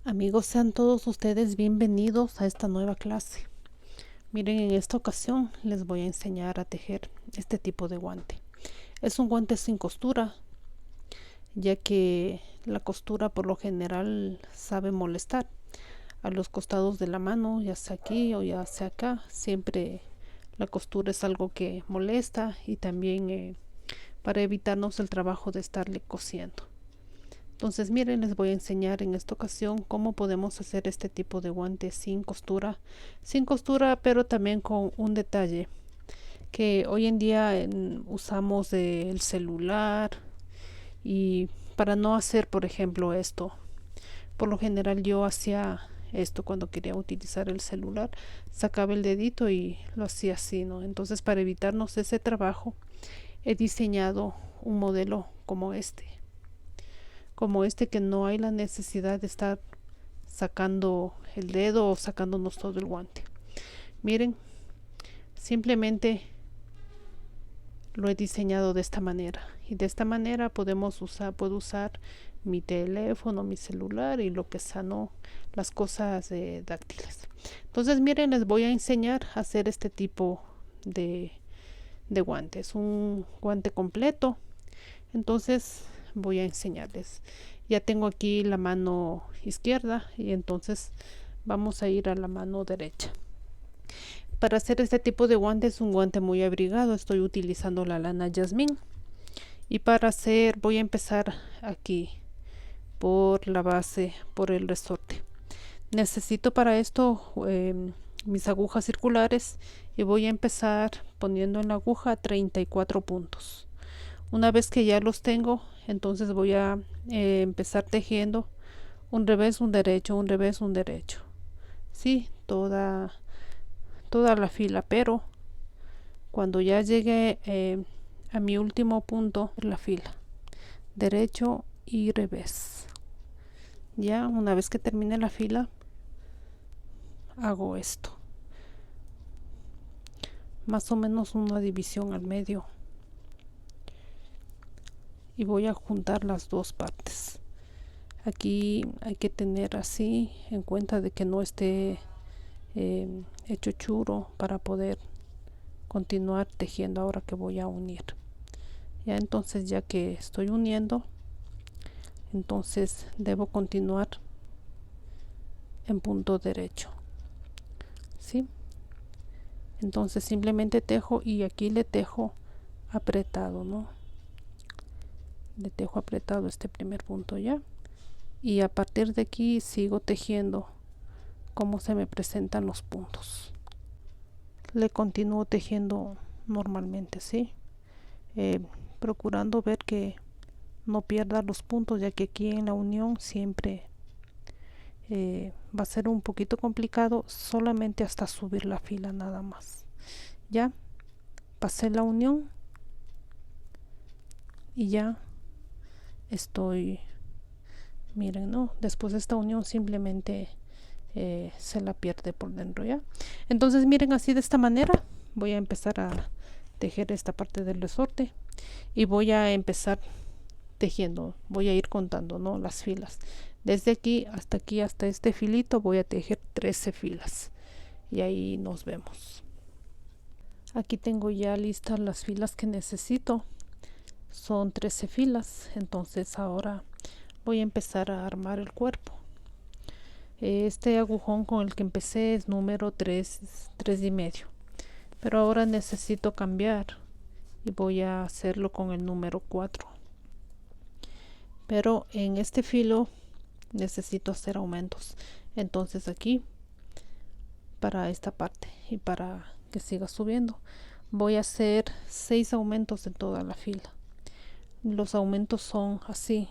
Amigos, sean todos ustedes bienvenidos a esta nueva clase. Miren, en esta ocasión les voy a enseñar a tejer este tipo de guante. Es un guante sin costura, ya que la costura por lo general sabe molestar a los costados de la mano, ya sea aquí o ya sea acá. Siempre la costura es algo que molesta y también para evitarnos el trabajo de estarle cosiendo. Entonces miren, les voy a enseñar en esta ocasión cómo podemos hacer este tipo de guante sin costura, pero también con un detalle que hoy en día usamos el celular, y para no hacer, por ejemplo, esto, por lo general yo hacía esto cuando quería utilizar el celular, sacaba el dedito y lo hacía así, ¿no? Entonces, para evitarnos ese trabajo, he diseñado un modelo como este, que no hay la necesidad de estar sacando el dedo o sacándonos todo el guante. Miren, simplemente lo he diseñado de esta manera, y de esta manera puedo usar mi teléfono, mi celular y lo que sea, no las cosas táctiles. Entonces miren, les voy a enseñar a hacer este tipo de guante. Es un guante completo. Entonces voy a enseñarles. Ya tengo aquí la mano izquierda y entonces vamos a ir a la mano derecha. Para hacer este tipo de guante, es un guante muy abrigado, estoy utilizando la lana Jasmine. Y voy a empezar aquí por la base, por el resorte. Necesito para esto mis agujas circulares, y voy a empezar poniendo en la aguja 34 puntos. Una vez que ya los tengo, entonces voy a empezar tejiendo un revés, un derecho, un revés, un derecho. Sí, toda la fila, pero cuando ya llegue a mi último punto de la fila, derecho y revés. Ya una vez que termine la fila, hago esto, más o menos una división al medio, y voy a juntar las dos partes. Aquí hay que tener así en cuenta de que no esté hecho churo para poder continuar tejiendo ahora que voy a unir. Ya entonces, ya que estoy uniendo, entonces debo continuar en punto derecho, ¿sí? Entonces simplemente tejo, y aquí le tejo apretado, ¿no? Le tejo apretado este primer punto ya, y a partir de aquí sigo tejiendo como se me presentan los puntos. Le continúo tejiendo normalmente, ¿sí? Procurando ver que no pierda los puntos, ya que aquí en la unión siempre va a ser un poquito complicado, solamente hasta subir la fila nada más. Ya pasé la unión y ya estoy, miren, no, después de esta unión simplemente se la pierde por dentro. Ya, entonces miren, así de esta manera voy a empezar a tejer esta parte del resorte, y voy a empezar tejiendo, voy a ir contando, ¿no?, las filas. Desde aquí, hasta este filito voy a tejer 13 filas, y ahí nos vemos. Aquí tengo ya listas las filas que necesito, son 13 filas. Entonces ahora voy a empezar a armar el cuerpo. Este agujón con el que empecé es número 3 y medio, pero ahora necesito cambiar y voy a hacerlo con el número 4. Pero en este filo necesito hacer aumentos, entonces aquí, para esta parte y para que siga subiendo, voy a hacer 6 aumentos en toda la fila. Los aumentos son así.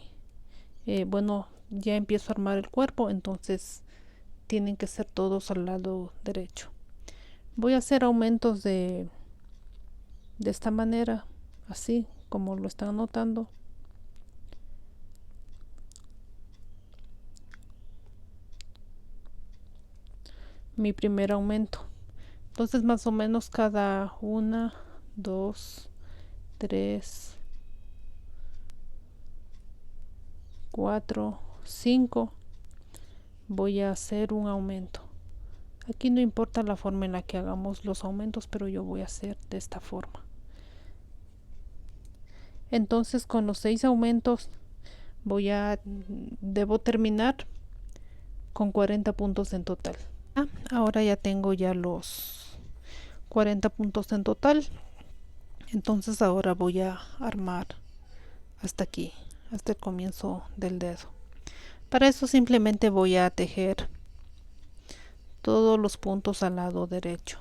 Bueno, ya empiezo a armar el cuerpo, entonces tienen que ser todos al lado derecho. Voy a hacer aumentos de esta manera, así como lo están notando. Mi primer aumento. Entonces más o menos cada 1, 2, 3, 4, 5 voy a hacer un aumento. Aquí no importa la forma en la que hagamos los aumentos, pero yo voy a hacer de esta forma. Entonces con los 6 aumentos debo terminar con 40 puntos en total. Ahora ya tengo ya los 40 puntos en total. Entonces ahora voy a armar hasta aquí, hasta el comienzo del dedo. Para eso simplemente voy a tejer todos los puntos al lado derecho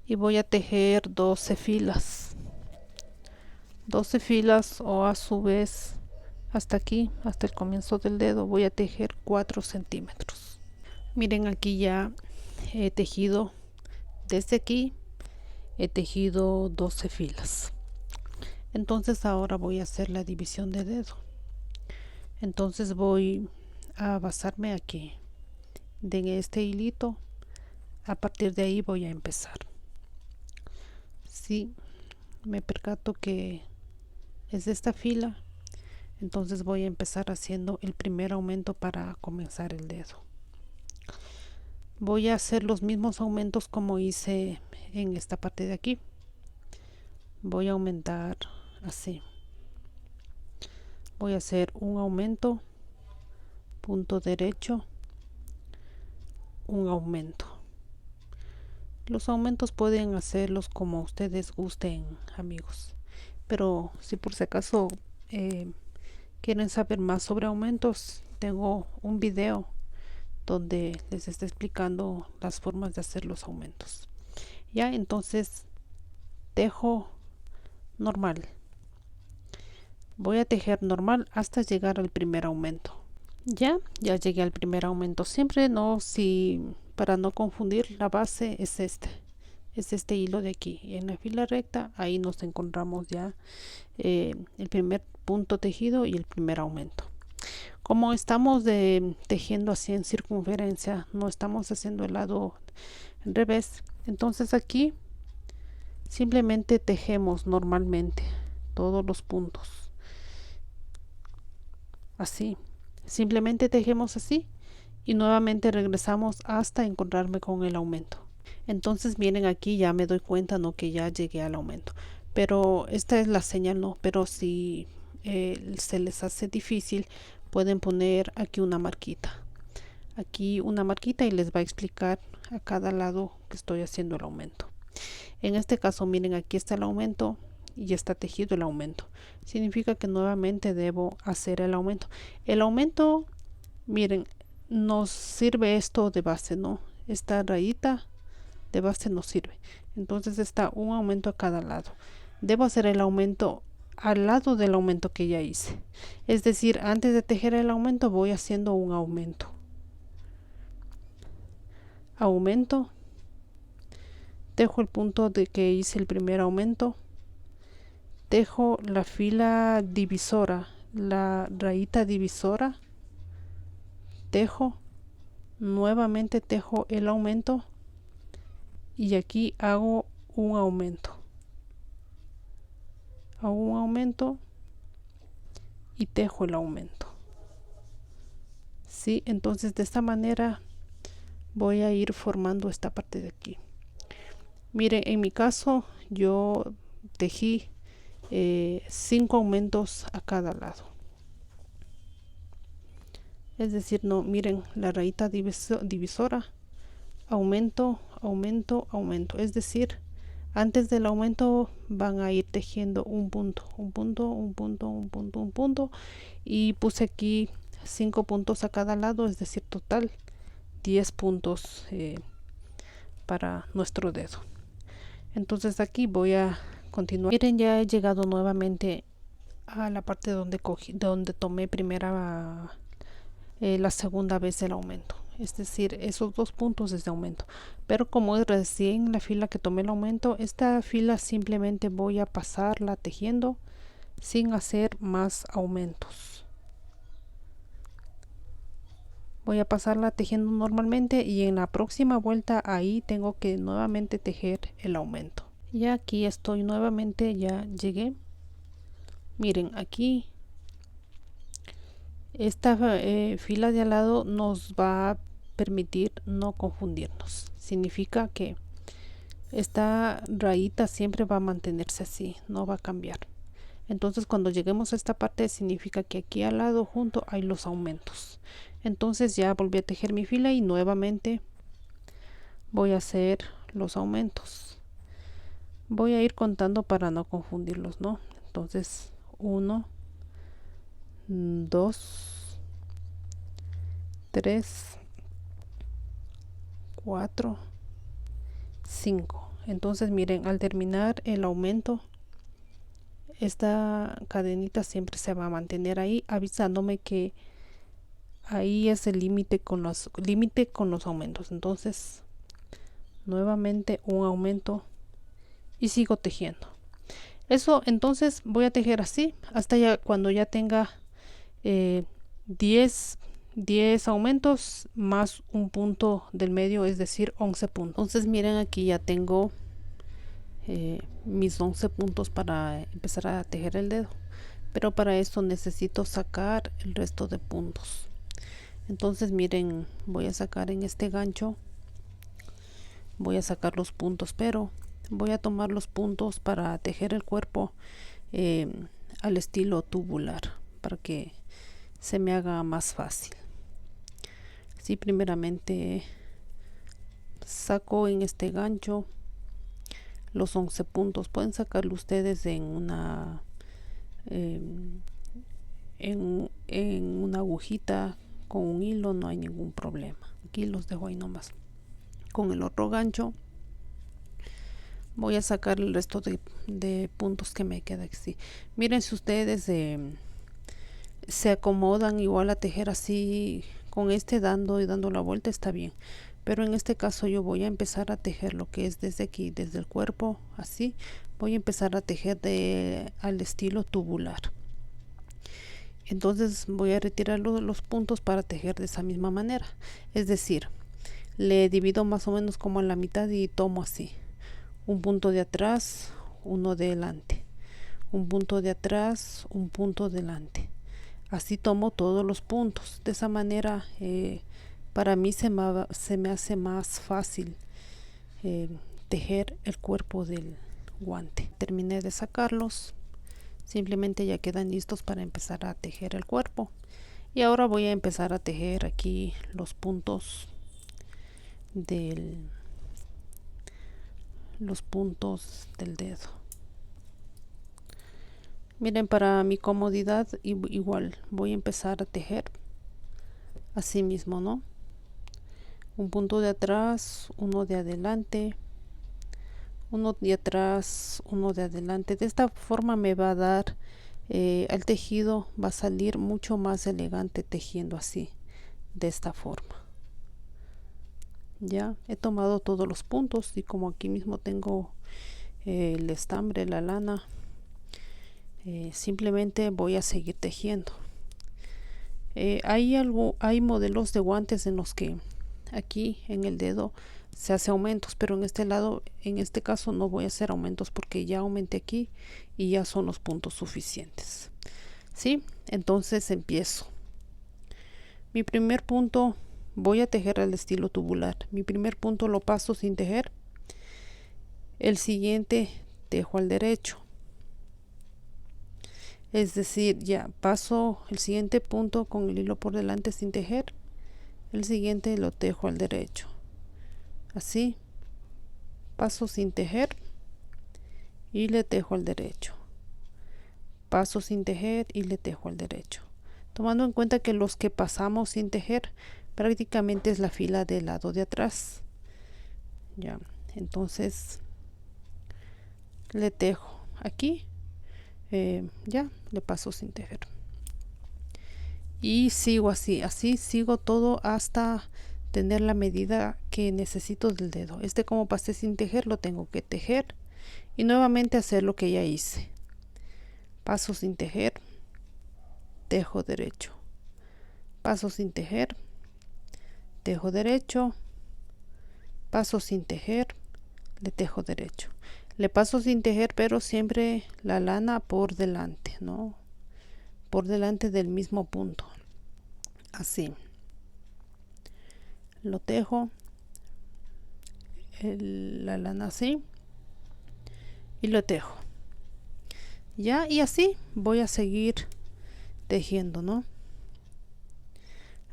y voy a tejer 12 filas. 12 filas, o a su vez hasta aquí, hasta el comienzo del dedo, voy a tejer 4 centímetros. Miren, aquí ya he tejido desde aquí, he tejido 12 filas. Entonces ahora voy a hacer la división de dedo. Entonces voy a basarme aquí de este hilito. A partir de ahí voy a empezar. Si me percato que es de esta fila, entonces voy a empezar haciendo el primer aumento para comenzar el dedo. Voy a hacer los mismos aumentos como hice en esta parte de aquí. Voy a aumentar así. Voy a hacer un aumento, punto derecho, un aumento. Los aumentos pueden hacerlos como ustedes gusten, amigos, pero si por si acaso quieren saber más sobre aumentos, tengo un video donde les está explicando las formas de hacer los aumentos. Ya, entonces tejo normal. Voy a tejer normal hasta llegar al primer aumento. Ya llegué al primer aumento. Siempre para no confundir, la base es este hilo de aquí. En la fila recta, ahí nos encontramos ya el primer punto tejido y el primer aumento. Como estamos tejiendo así en circunferencia, no estamos haciendo el lado al revés, entonces aquí simplemente tejemos normalmente todos los puntos así. Simplemente tejemos así y nuevamente regresamos hasta encontrarme con el aumento. Entonces miren, aquí ya me doy cuenta, no, que ya llegué al aumento, pero esta es la señal, no, pero si se les hace difícil, pueden poner aquí una marquita y les va a explicar a cada lado que estoy haciendo el aumento. En este caso, miren, aquí está el aumento y está tejido el aumento. Significa que nuevamente debo hacer el aumento. El aumento, miren, nos sirve esto de base, ¿no? Esta rayita de base nos sirve. Entonces está un aumento a cada lado. Debo hacer el aumento al lado del aumento que ya hice. Es decir, antes de tejer el aumento voy haciendo un aumento. Aumento. Tejo el punto de que hice el primer aumento. Tejo la fila divisora, la rayita divisora. Tejo. Nuevamente tejo el aumento. Y aquí hago un aumento. Hago un aumento y tejo el aumento. Sí, entonces de esta manera voy a ir formando esta parte de aquí. Miren, en mi caso yo tejí 5 aumentos a cada lado. Es decir, no, miren, la rayita divisora, aumento, aumento, aumento. Es decir, antes del aumento van a ir tejiendo un punto, un punto, un punto, un punto, un punto, y puse aquí 5 puntos a cada lado, es decir, total 10 puntos para nuestro dedo. Entonces aquí voy a continuar. Miren, ya he llegado nuevamente a la parte donde tomé la segunda vez el aumento. Es decir, esos 2 puntos es de aumento, pero como es recién la fila que tomé el aumento, esta fila simplemente voy a pasarla tejiendo sin hacer más aumentos. Voy a pasarla tejiendo normalmente y en la próxima vuelta ahí tengo que nuevamente tejer el aumento. Y aquí estoy nuevamente, ya llegué. Miren, aquí Esta fila de al lado nos va a permitir no confundirnos. Significa que esta rayita siempre va a mantenerse así, no va a cambiar. Entonces cuando lleguemos a esta parte significa que aquí al lado junto hay los aumentos. Entonces ya volví a tejer mi fila y nuevamente voy a hacer los aumentos. Voy a ir contando para no confundirlos, ¿no? Entonces 1, 2, 3, 4, 5. Entonces miren, al terminar el aumento, esta cadenita siempre se va a mantener ahí, avisándome que ahí es el límite con los aumentos. Entonces nuevamente un aumento y sigo tejiendo. Eso, entonces voy a tejer así hasta ya cuando ya tenga 10 aumentos más un punto del medio, es decir 11 puntos. Entonces miren, aquí ya tengo mis 11 puntos para empezar a tejer el dedo, pero para esto necesito sacar el resto de puntos. Entonces miren, voy a sacar en este gancho, voy a sacar los puntos, pero voy a tomar los puntos para tejer el cuerpo al estilo tubular, para que se me haga más fácil. Así primeramente saco en este gancho los 11 puntos. Pueden sacarlo ustedes en una agujita con un hilo, no hay ningún problema. Aquí los dejo ahí nomás. Con el otro gancho voy a sacar el resto de puntos que me queda así. Miren, si ustedes se acomodan igual a tejer así con dando la vuelta, está bien, pero en este caso yo voy a empezar a tejer lo que es desde aquí, desde el cuerpo, así voy a empezar a tejer al estilo tubular. Entonces voy a retirar los puntos para tejer de esa misma manera, es decir, le divido más o menos como a la mitad y tomo así un punto de atrás, uno de delante, un punto de atrás, un punto delante. Así tomo todos los puntos. De esa manera para mí se me hace más fácil tejer el cuerpo del guante. Terminé de sacarlos, simplemente ya quedan listos para empezar a tejer el cuerpo. Y ahora voy a empezar a tejer aquí los puntos del dedo. Miren, para mi comodidad igual voy a empezar a tejer así mismo, ¿no? Un punto de atrás, uno de adelante, uno de atrás, uno de adelante. De esta forma me va a dar el tejido va a salir mucho más elegante tejiendo así, de esta forma. Ya he tomado todos los puntos y como aquí mismo tengo el estambre, la lana, simplemente voy a seguir tejiendo. Hay modelos de guantes en los que aquí en el dedo se hace aumentos, pero en este caso no voy a hacer aumentos porque ya aumenté aquí y ya son los puntos suficientes. ¿Sí? Entonces empiezo. Mi primer punto voy a tejer al estilo tubular. Mi primer punto lo paso sin tejer. El siguiente tejo al derecho. Es decir, ya paso el siguiente punto con el hilo por delante sin tejer. El siguiente lo tejo al derecho. Así. Paso sin tejer y le tejo al derecho. Paso sin tejer y le tejo al derecho. Tomando en cuenta que los que pasamos sin tejer prácticamente es la fila del lado de atrás. Ya, entonces le tejo aquí. Ya le paso sin tejer y sigo así sigo todo hasta tener la medida que necesito del dedo. Como pasé sin tejer lo tengo que tejer y nuevamente hacer lo que ya hice. Paso sin tejer, tejo derecho, paso sin tejer, tejo derecho, paso sin tejer, le tejo derecho. Le paso sin tejer, pero siempre la lana por delante, ¿no? Por delante del mismo punto. así. Lo tejo la lana así y lo tejo. Ya, y así voy a seguir tejiendo, ¿no?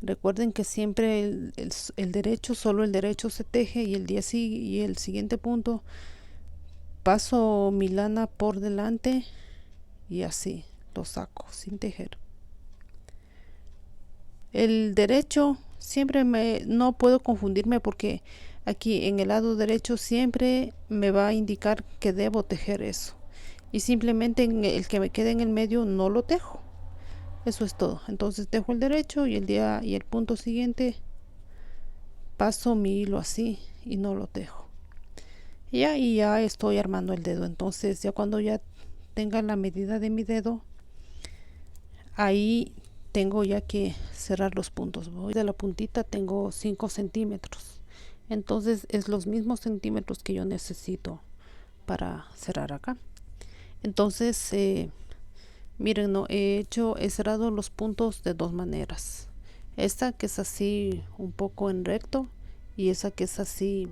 Recuerden que siempre el derecho, solo el derecho se teje, y y el siguiente punto paso mi lana por delante y así lo saco sin tejer. El derecho siempre no puedo confundirme, porque aquí en el lado derecho siempre me va a indicar que debo tejer eso, y simplemente en el que me quede en el medio no lo tejo. Eso es todo. Entonces tejo el derecho y el punto siguiente paso mi hilo así y no lo tejo. Y ya estoy armando el dedo. Entonces ya cuando ya tenga la medida de mi dedo, ahí tengo ya que cerrar los puntos. Voy de la puntita, tengo 5 centímetros. Entonces es los mismos centímetros que yo necesito para cerrar acá. Entonces miren, no he cerrado los puntos de dos maneras. Esta que es así un poco en recto, y esa que es así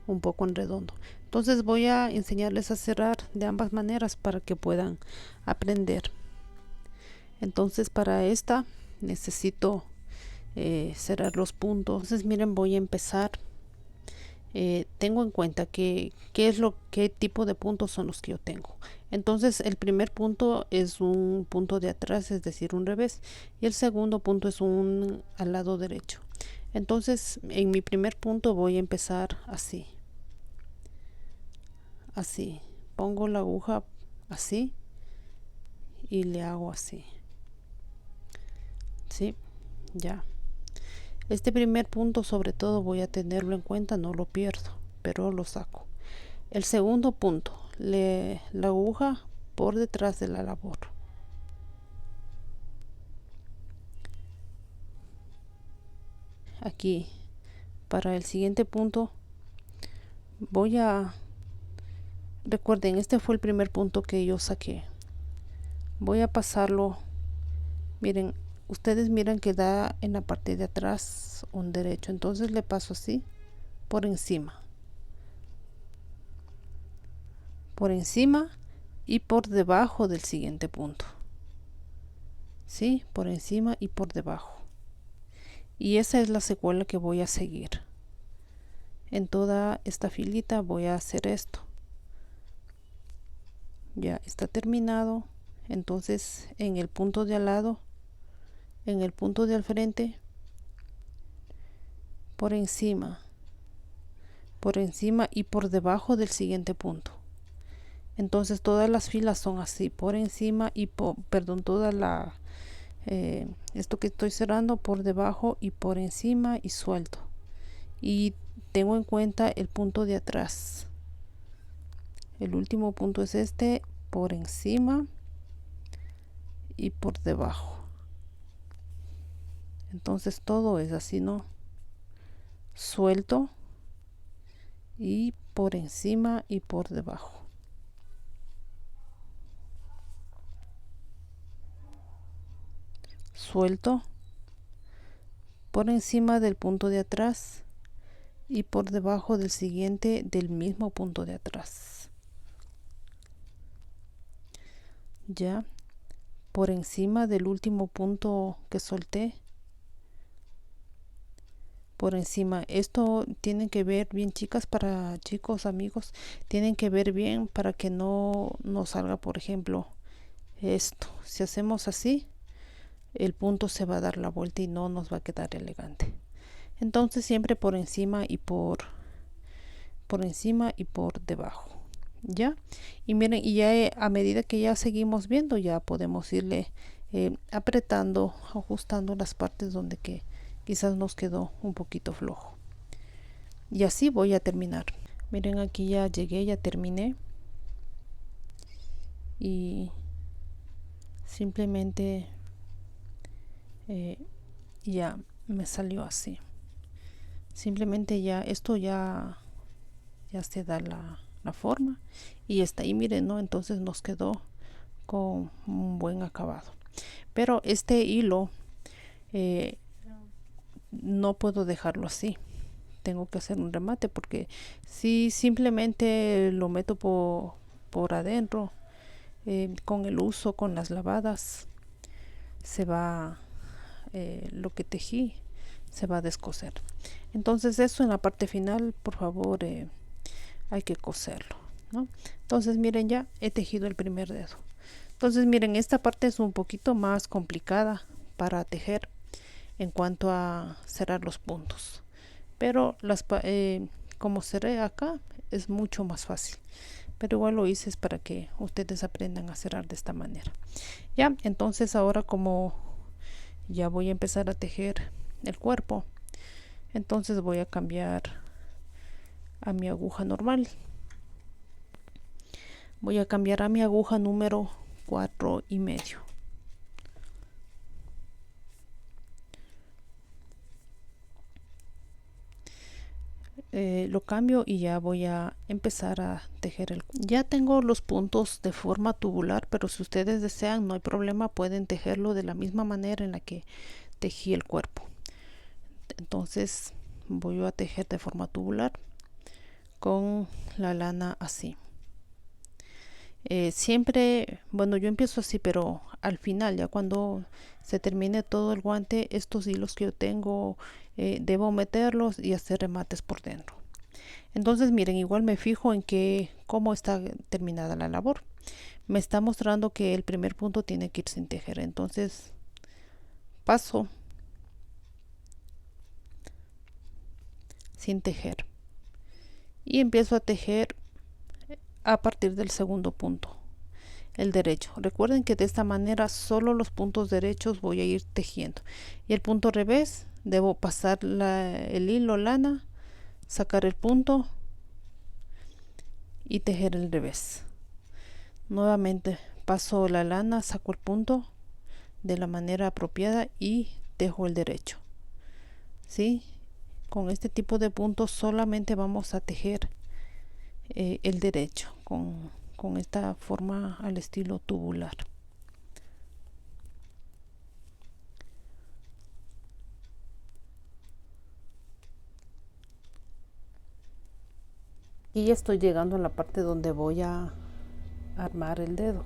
un poco en redondo. Entonces voy a enseñarles a cerrar de ambas maneras para que puedan aprender. Entonces para esta necesito cerrar los puntos. Entonces miren, voy a empezar. Tengo en cuenta qué tipo de puntos son los que yo tengo. Entonces el primer punto es un punto de atrás, es decir, un revés, y el segundo punto es un al lado derecho. Entonces en mi primer punto voy a empezar así, pongo la aguja así y le hago así, ¿sí? Ya. Este primer punto sobre todo voy a tenerlo en cuenta, no lo pierdo, pero lo saco. El segundo punto, la aguja por detrás de la labor. Aquí, para el siguiente punto, recuerden, este fue el primer punto que yo saqué. Voy a pasarlo, miren, ustedes miran que da en la parte de atrás un derecho, entonces le paso así, por encima y por debajo del siguiente punto, ¿sí? Por encima y por debajo. Y esa es la secuela que voy a seguir. En toda esta filita voy a hacer esto. Ya está terminado. Entonces en el punto de al lado, en el punto de al frente, por encima y por debajo del siguiente punto. Entonces todas las filas son así, por encima y toda esto que estoy cerrando, por debajo y por encima, y suelto. Y tengo en cuenta el punto de atrás. El último punto es este, por encima y por debajo. Entonces todo es así, ¿no? Suelto y por encima y por debajo. Suelto por encima del punto de atrás y por debajo del siguiente del mismo punto de atrás. Ya, por encima del último punto que solté, por encima. Esto tienen que ver bien, chicas, para chicos, amigos, tienen que ver bien para que no nos salga, por ejemplo, esto. Si hacemos así, el punto se va a dar la vuelta y no nos va a quedar elegante. Entonces siempre por encima y por debajo. Ya, y miren, y ya a medida que ya seguimos viendo, ya podemos irle apretando, ajustando las partes donde que quizás nos quedó un poquito flojo. Y así voy a terminar. Miren, aquí ya llegué, ya terminé, y simplemente ya me salió así. Simplemente ya esto ya se da la forma, y está ahí, miren, ¿no? Entonces nos quedó con un buen acabado. Pero este hilo no puedo dejarlo así, tengo que hacer un remate, porque si simplemente lo meto por adentro, con el uso, con las lavadas, se va, lo que tejí se va a descoser. Entonces eso en la parte final, por favor, hay que coserlo, ¿no? Entonces miren, ya he tejido el primer dedo. Entonces miren, esta parte es un poquito más complicada para tejer en cuanto a cerrar los puntos, pero como cerré acá es mucho más fácil, pero igual lo hice es para que ustedes aprendan a cerrar de esta manera. Ya, entonces ahora como ya voy a empezar a tejer el cuerpo, entonces voy a cambiar a mi aguja normal. Voy a cambiar a mi aguja número 4,5. Lo cambio y ya voy a empezar a tejer ya tengo los puntos de forma tubular, pero si ustedes desean no hay problema, pueden tejerlo de la misma manera en la que tejí el cuerpo. Entonces voy a tejer de forma tubular con la lana así. Siempre, bueno, yo empiezo así, pero al final, ya cuando se termine todo el guante, estos hilos que yo tengo, debo meterlos y hacer remates por dentro. Entonces miren, igual me fijo en que cómo está terminada la labor. Me está mostrando que el primer punto tiene que ir sin tejer, entonces paso sin tejer y empiezo a tejer a partir del segundo punto, el derecho. Recuerden que de esta manera solo los puntos derechos voy a ir tejiendo, y el punto revés debo pasar el hilo lana, sacar el punto y tejer el revés. Nuevamente paso la lana, saco el punto de la manera apropiada y tejo el derecho. ¿Sí? Con este tipo de puntos solamente vamos a tejer el derecho con esta forma al estilo tubular. Y ya estoy llegando a la parte donde voy a armar el dedo.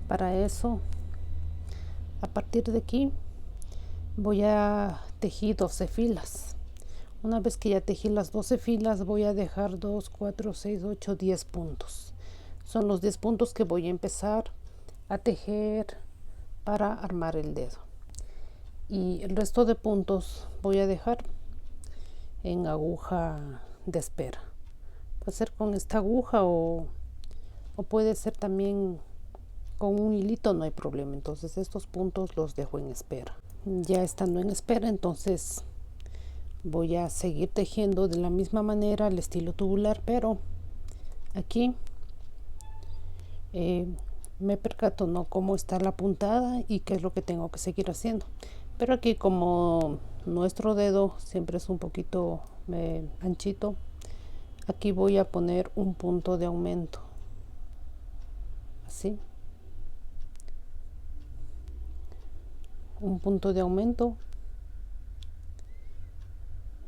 Para eso, a partir de aquí voy a tejer 12 filas. Una vez que ya tejí las 12 filas, voy a dejar 2, 4, 6, 8, 10 puntos. Son los 10 puntos que voy a empezar a tejer para armar el dedo. Y el resto de puntos voy a dejar en aguja de espera. Puede ser con esta aguja o puede ser también con un hilito, no hay problema. Entonces estos puntos los dejo en espera. Ya estando en espera, entonces voy a seguir tejiendo de la misma manera al estilo tubular, pero aquí me percato, ¿no?, cómo está la puntada y qué es lo que tengo que seguir haciendo. Pero aquí, como nuestro dedo siempre es un poquito anchito, aquí voy a poner un punto de aumento, así, un punto de aumento,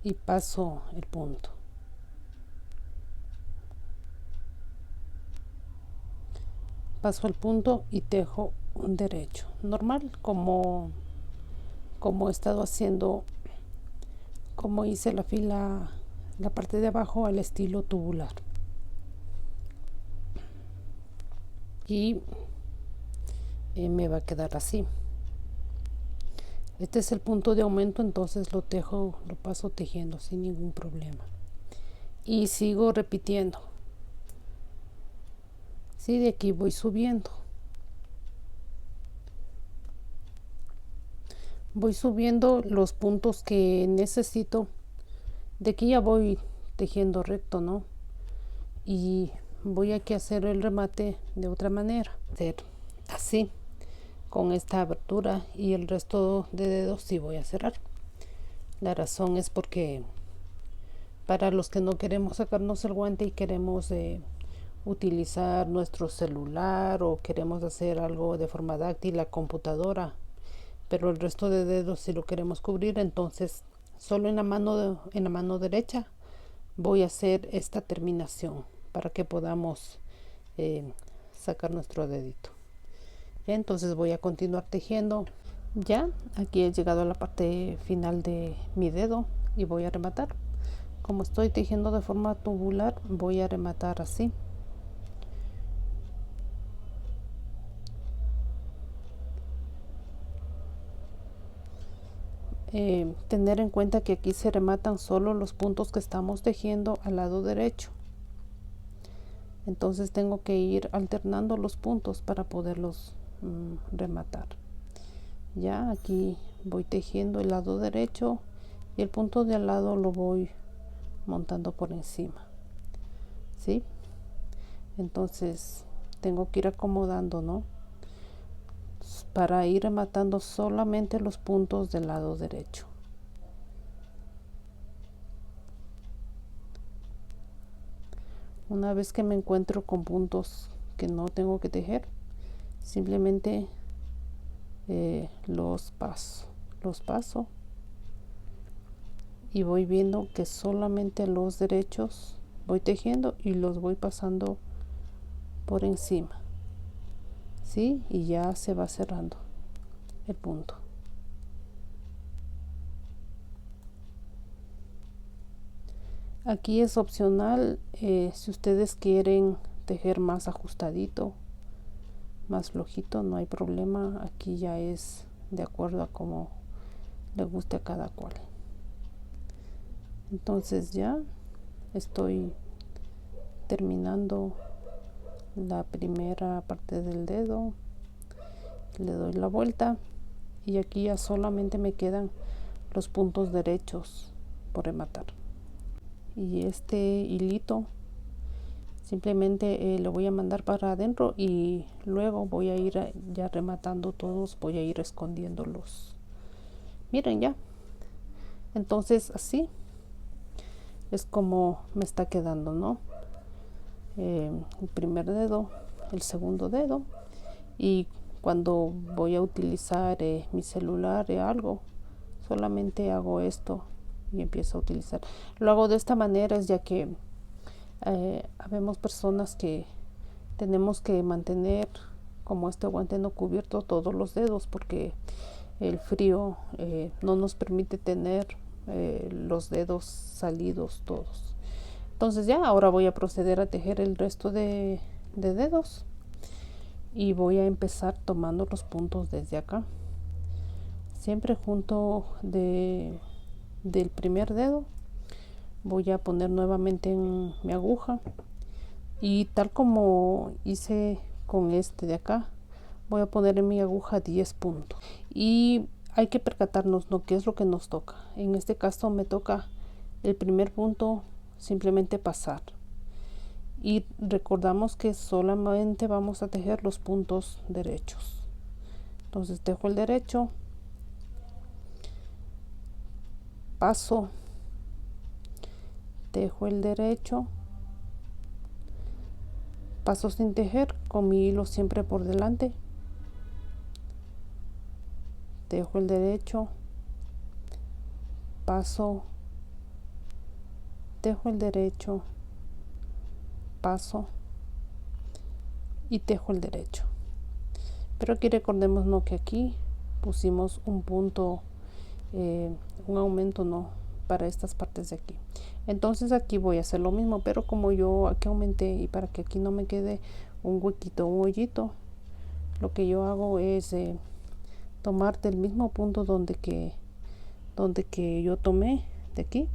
y paso el punto. Paso el punto y tejo un derecho normal, como he estado haciendo, como hice la fila, la parte de abajo al estilo tubular. Y me va a quedar así. Este es el punto de aumento, entonces lo paso tejiendo sin ningún problema. Y sigo repitiendo. Sí, de aquí voy subiendo. Voy subiendo los puntos que necesito. De aquí ya voy tejiendo recto, ¿no? Y voy aquí a hacer el remate de otra manera. Hacer así, con esta abertura, y el resto de dedos sí voy a cerrar. La razón es porque para los que no queremos sacarnos el guante y queremos utilizar nuestro celular, o queremos hacer algo de forma táctil, la computadora, pero el resto de dedos si lo queremos cubrir, entonces solo en la mano derecha voy a hacer esta terminación para que podamos sacar nuestro dedito. Ya, entonces voy a continuar tejiendo. Ya aquí he llegado a la parte final de mi dedo y voy a rematar. Como estoy tejiendo de forma tubular, voy a rematar así. Tener en cuenta que aquí se rematan solo los puntos que estamos tejiendo al lado derecho. Entonces tengo que ir alternando los puntos para poderlos rematar. Ya aquí voy tejiendo el lado derecho y el punto de al lado lo voy montando por encima. ¿Sí? Entonces tengo que ir acomodando, ¿no? Para ir rematando solamente los puntos del lado derecho. Una vez que me encuentro con puntos que no tengo que tejer, simplemente los paso y voy viendo que solamente los derechos voy tejiendo y los voy pasando por encima. ¿Sí? Y ya se va cerrando el punto. Aquí es opcional si ustedes quieren tejer más ajustadito, más flojito, no hay problema. Aquí ya es de acuerdo a cómo le guste a cada cual. Entonces ya estoy terminando la primera parte del dedo, le doy la vuelta y aquí ya solamente me quedan los puntos derechos por rematar. Y este hilito simplemente lo voy a mandar para adentro y luego voy a ir ya rematando todos, voy a ir escondiéndolos. Miren ya, entonces así es como me está quedando, ¿no? El primer dedo, el segundo dedo, y cuando voy a utilizar mi celular o algo, solamente hago esto y empiezo a utilizar. Lo hago de esta manera es ya que habemos personas que tenemos que mantener como este guante no cubierto todos los dedos porque el frío no nos permite tener los dedos salidos todos. Entonces ya ahora voy a proceder a tejer el resto de dedos y voy a empezar tomando los puntos desde acá, siempre junto del primer dedo. Voy a poner nuevamente en mi aguja y tal como hice con este de acá, voy a poner en mi aguja 10 puntos y hay que percatarnos no qué es lo que nos toca. En este caso me toca el primer punto, simplemente pasar, y recordamos que solamente vamos a tejer los puntos derechos. Entonces tejo el derecho, paso, tejo el derecho, paso sin tejer con mi hilo siempre por delante, tejo el derecho, paso, tejo el derecho, paso y tejo el derecho. Pero aquí recordemos no que aquí pusimos un punto, un aumento no para estas partes de aquí. Entonces aquí voy a hacer lo mismo, pero como yo aquí aumenté y para que aquí no me quede un huequito, un hoyito, lo que yo hago es tomar del mismo punto donde que yo tomé de aquí,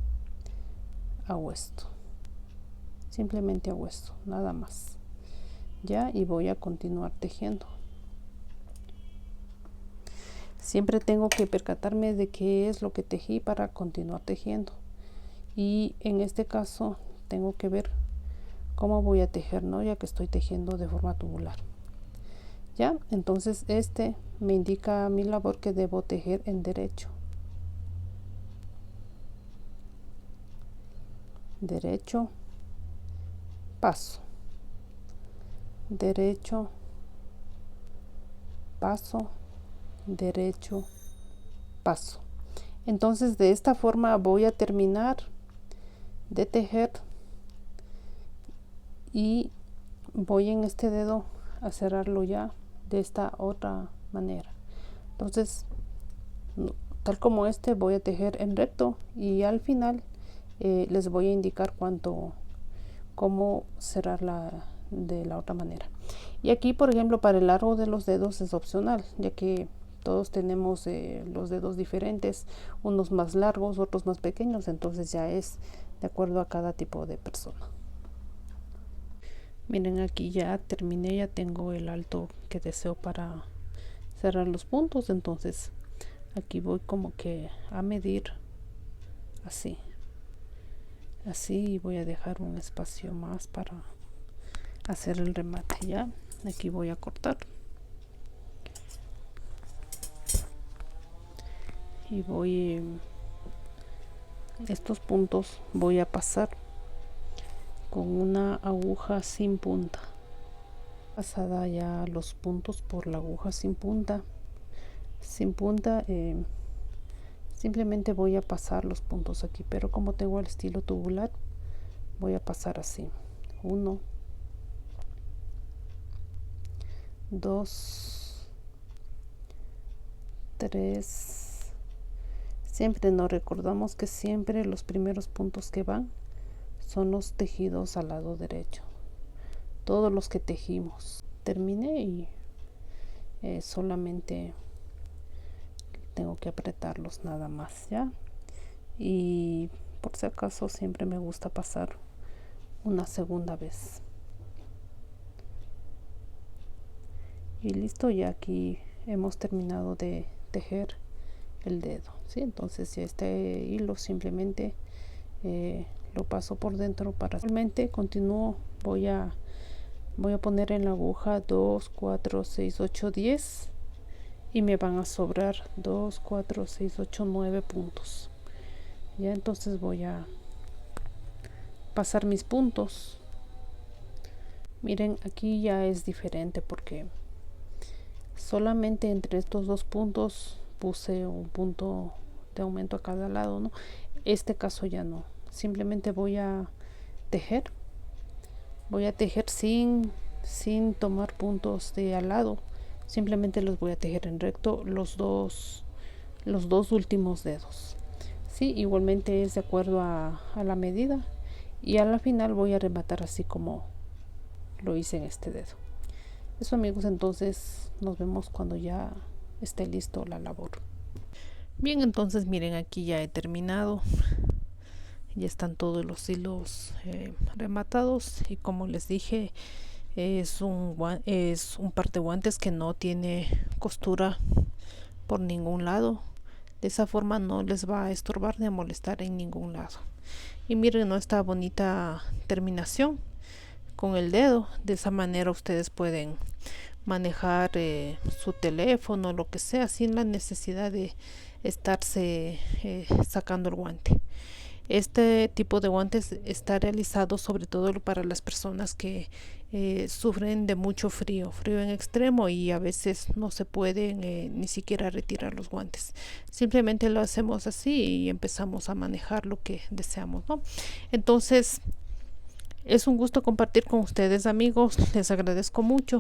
hago esto, simplemente hago esto, nada más. Ya, y voy a continuar tejiendo. Siempre tengo que percatarme de qué es lo que tejí para continuar tejiendo, y en este caso tengo que ver cómo voy a tejer, ¿no? Ya que estoy tejiendo de forma tubular. Ya, entonces este me indica a mi labor que debo tejer en derecho, derecho, paso, derecho, paso, derecho, paso. Entonces de esta forma voy a terminar de tejer y voy en este dedo a cerrarlo ya de esta otra manera. Entonces tal como este voy a tejer en recto y al final les voy a indicar cómo cerrar de la otra manera. Y aquí, por ejemplo, para el largo de los dedos es opcional, ya que todos tenemos los dedos diferentes, unos más largos, otros más pequeños, entonces ya es de acuerdo a cada tipo de persona. Miren, aquí ya terminé, ya tengo el alto que deseo para cerrar los puntos, entonces aquí voy como que a medir así y voy a dejar un espacio más para hacer el remate. Ya aquí voy a cortar y estos puntos voy a pasar con una aguja sin punta. Pasada ya los puntos por la aguja sin punta, simplemente voy a pasar los puntos aquí, pero como tengo el estilo tubular voy a pasar así: 1, 2, 3. Siempre nos recordamos que siempre los primeros puntos que van son los tejidos al lado derecho, todos los que tejimos. Terminé y solamente tengo que apretarlos nada más, ya. Y por si acaso siempre me gusta pasar una segunda vez. Y listo, ya aquí hemos terminado de tejer el dedo, ¿sí? Entonces ya este hilo simplemente lo paso por dentro. Para realmente continúo, voy a poner en la aguja 2, 4, 6, 8, 10 y me van a sobrar 2, 4, 6, 8, 9 puntos. Ya, entonces voy a pasar mis puntos. Miren, aquí ya es diferente porque solamente entre estos dos puntos puse un punto de aumento a cada lado, ¿no? Este caso ya no, simplemente voy a tejer sin tomar puntos de al lado, simplemente los voy a tejer en recto los dos últimos dedos, sí. Igualmente es de acuerdo a la medida y a la final voy a rematar así como lo hice en este dedo. Eso, amigos, entonces nos vemos cuando ya esté listo la labor. Bien, entonces miren, aquí ya he terminado, ya están todos los hilos rematados y como les dije, es un parteguantes que no tiene costura por ningún lado. De esa forma no les va a estorbar ni a molestar en ningún lado. Y miren, ¿no? Esta bonita terminación con el dedo. De esa manera ustedes pueden manejar su teléfono, lo que sea, sin la necesidad de estarse sacando el guante. Este tipo de guantes está realizado sobre todo para las personas que sufren de mucho frío en extremo y a veces no se pueden ni siquiera retirar los guantes. Simplemente lo hacemos así y empezamos a manejar lo que deseamos, ¿no? Entonces es un gusto compartir con ustedes, amigos. Les agradezco mucho.